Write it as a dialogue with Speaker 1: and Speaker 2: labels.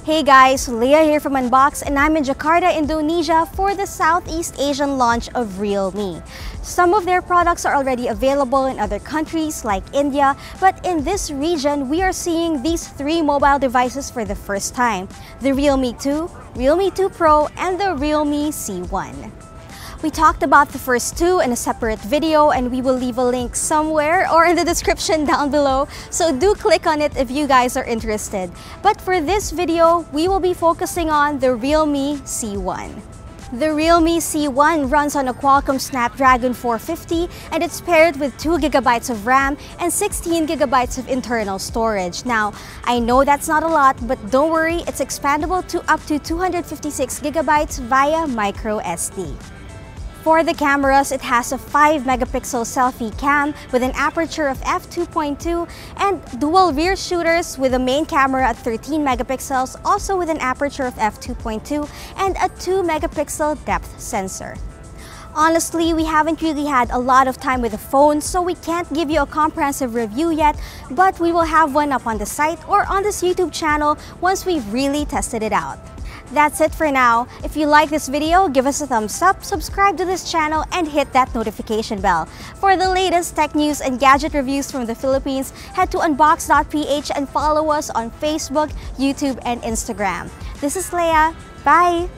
Speaker 1: Hey guys, Leah here from Unbox and I'm in Jakarta, Indonesia for the Southeast Asian launch of Realme. Some of their products are already available in other countries like India, but in this region, we are seeing these three mobile devices for the first time: the Realme 2, Realme 2 Pro, and the Realme C1. We talked about the first two in a separate video and we will leave a link somewhere or in the description down below, so do click on it if you guys are interested. But for this video, we will be focusing on the Realme C1. The Realme C1 runs on a Qualcomm Snapdragon 450 and it's paired with 2GB of RAM and 16GB of internal storage. Now, I know that's not a lot, but don't worry, it's expandable to up to 256GB via micro SD. For the cameras, it has a 5-megapixel selfie cam with an aperture of f2.2 and dual rear shooters with a main camera at 13 megapixels, also with an aperture of f2.2 and a 2-megapixel depth sensor. Honestly, we haven't really had a lot of time with the phone, so we can't give you a comprehensive review yet, but we will have one up on the site or on this YouTube channel once we've really tested it out. That's it for now. If you like this video, give us a thumbs up, subscribe to this channel, and hit that notification bell. For the latest tech news and gadget reviews from the Philippines, head to unbox.ph and follow us on Facebook, YouTube, and Instagram. This is Leah. Bye!